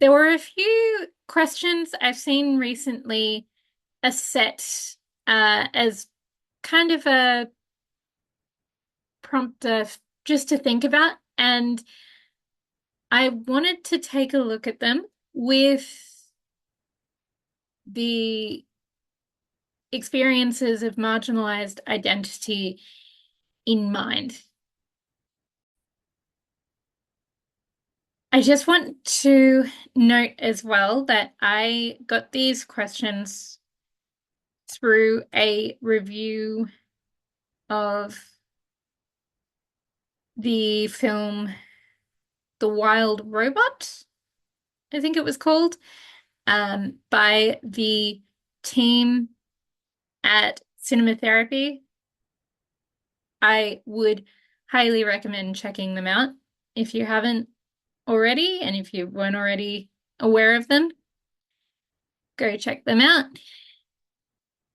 There were a few questions I've seen recently are set as kind of a prompt just to think about, and I wanted to take a look at them with the experiences of marginalized identity in mind. I just want to note as well that I got these questions through a review of the film The Wild Robot, I think it was called, by the team at Cinema Therapy. I would highly recommend checking them out if you haven't already, and if you weren't already aware of them, go check them out.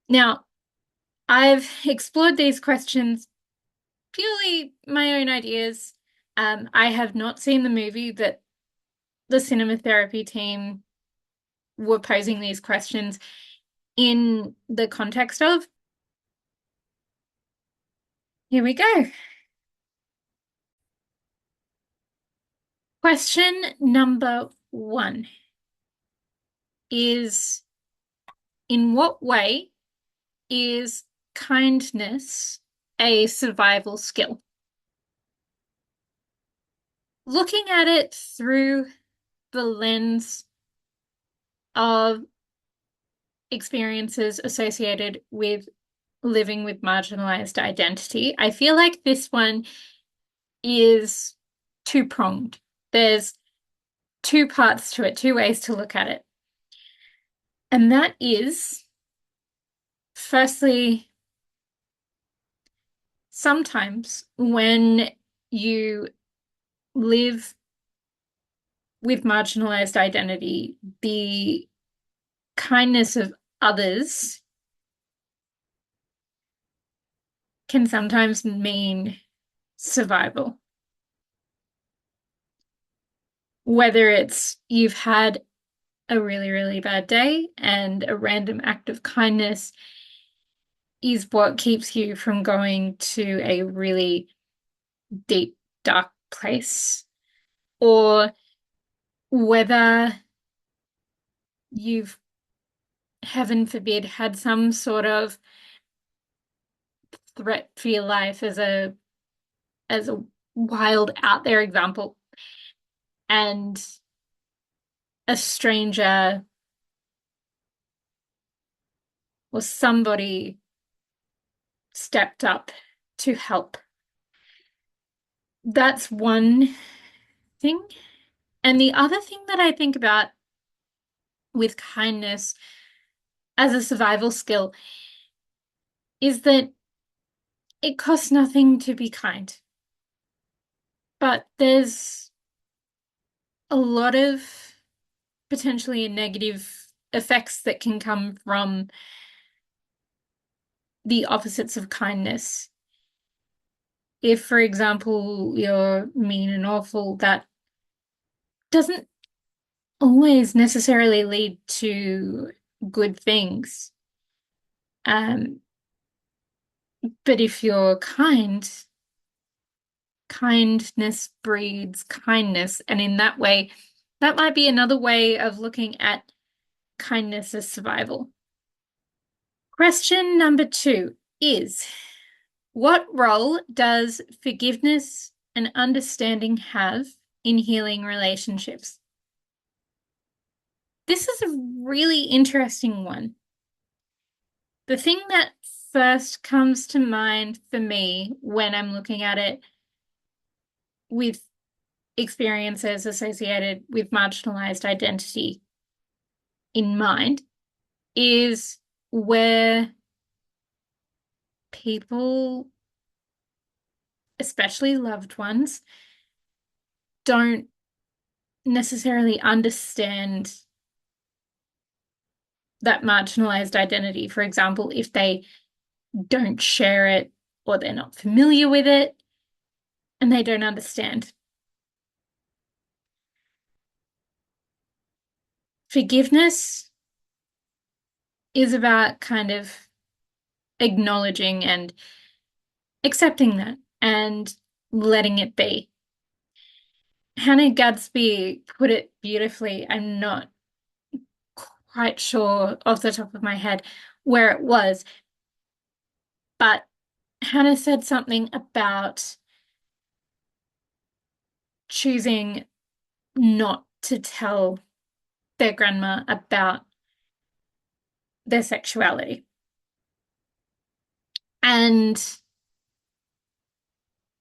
Now, I've explored these questions purely my own ideas. I have not seen the movie that the Cinema Therapy team were posing these questions in the context of. Here we go. Question number one is, in what way is kindness a survival skill? Looking at it through the lens of experiences associated with living with marginalized identity, I feel like this one is two-pronged. There's two parts to it, two ways to look at it. And that is, firstly, sometimes when you live with marginalized identity, the kindness of others can sometimes mean survival. Whether it's you've had a really, really bad day and a random act of kindness is what keeps you from going to a really deep, dark place, or whether you've, heaven forbid, had some sort of threat for your life as a wild out there example, and a stranger or somebody stepped up to help. That's one thing. And the other thing that I think about with kindness as a survival skill is that it costs nothing to be kind. But there's a lot of potentially negative effects that can come from the opposites of kindness. If, for example, you're mean and awful, that doesn't always necessarily lead to good things. Um, but if you're kind, kindness breeds kindness. And in that way, that might be another way of looking at kindness as survival. Question number two is, what role does forgiveness and understanding have in healing relationships? This is a really interesting one. The thing that first comes to mind for me when I'm looking at it with experiences associated with marginalized identity in mind is where people, especially loved ones, don't necessarily understand that marginalized identity. For example, if they don't share it or they're not familiar with it and they don't understand. Forgiveness is about kind of acknowledging and accepting that and letting it be. Hannah Gadsby put it beautifully. I'm not quite sure off the top of my head where it was, but Hannah said something about choosing not to tell their grandma about their sexuality. And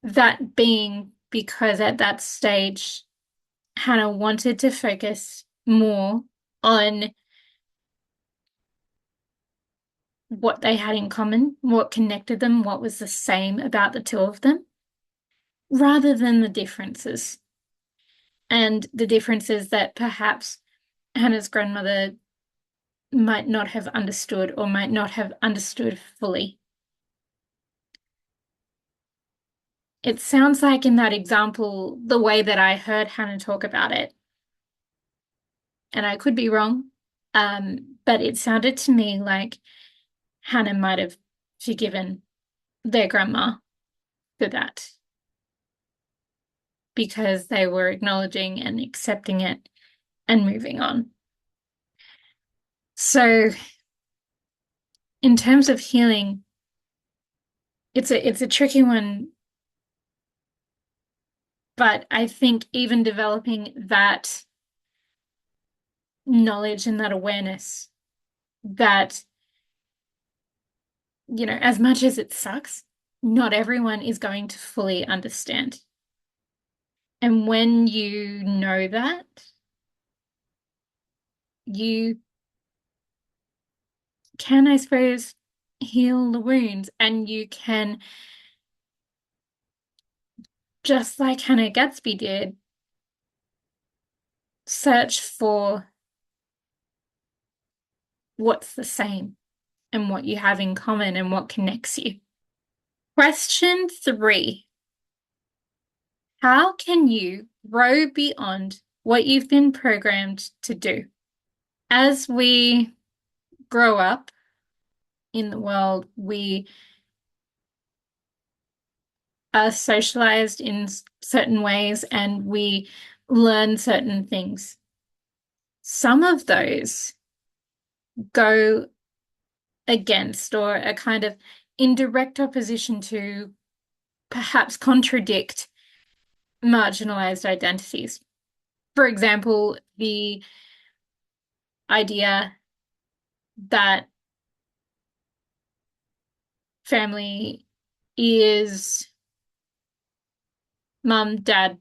that being because at that stage, Hannah wanted to focus more on what they had in common, what connected them, what was the same about the two of them, rather than the differences. And the differences that perhaps Hannah's grandmother might not have understood or might not have understood fully. It sounds like in that example, the way that I heard Hannah talk about it, and I could be wrong, but it sounded to me like Hannah might have forgiven their grandma for that because they were acknowledging and accepting it and moving on. So, in terms of healing, it's a tricky one, but I think even developing that knowledge and that awareness that, as much as it sucks, not everyone is going to fully understand. And when you know that, you can, I suppose, heal the wounds, and you can, just like Hannah Gadsby did, search for what's the same and what you have in common and what connects you. Question 3. How can you grow beyond what you've been programmed to do? As we grow up in the world, we are socialized in certain ways and we learn certain things. Some of those go against or are kind of in direct opposition to, perhaps contradict, marginalized identities. For example, the idea that family is mum, dad,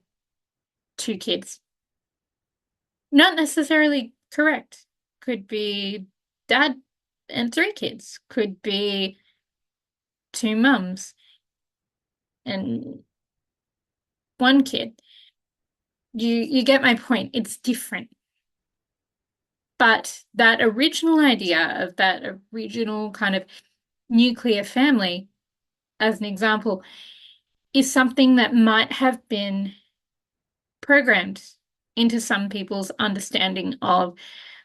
2 kids. Not necessarily correct. Could be dad and 3 kids. Could be 2 mums and 1 kid. You get my point. It's different. But that original idea of that original kind of nuclear family, as an example, is something that might have been programmed into some people's understanding of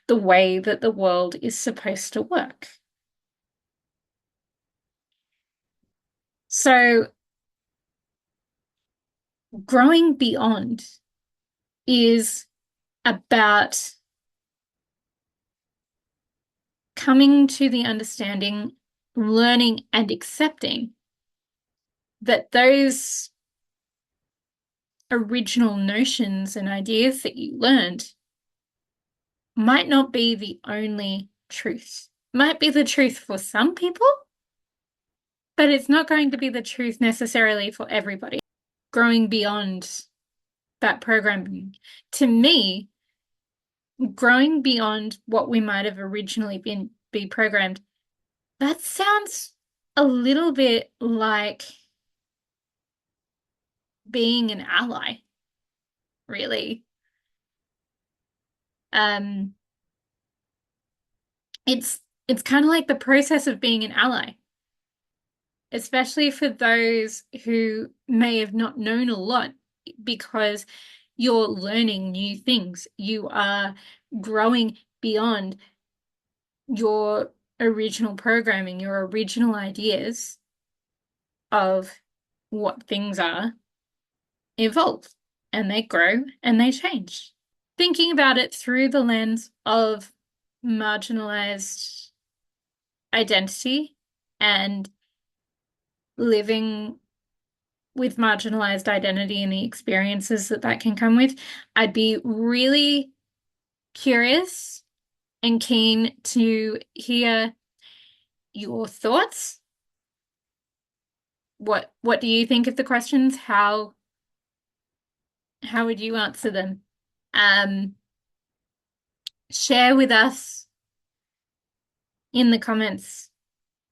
the way that the world is supposed to work. So, growing beyond is about coming to the understanding, learning, and accepting that those original notions and ideas that you learned might not be the only truth. Might be the truth for some people, but it's not going to be the truth necessarily for everybody. Growing beyond that programming, to me, growing beyond what we might have originally be programmed, that sounds a little bit like being an ally, really. Um, it's kind of like the process of being an ally, especially for those who may have not known a lot, because you're learning new things. You are growing beyond your original programming, your original ideas of what things are, evolve and they grow and they change. Thinking about it through the lens of marginalized identity and living with marginalized identity and the experiences that that can come with, I'd be really curious and keen to hear your thoughts. What do you think of the questions? How would you answer them? Um, Share with us in the comments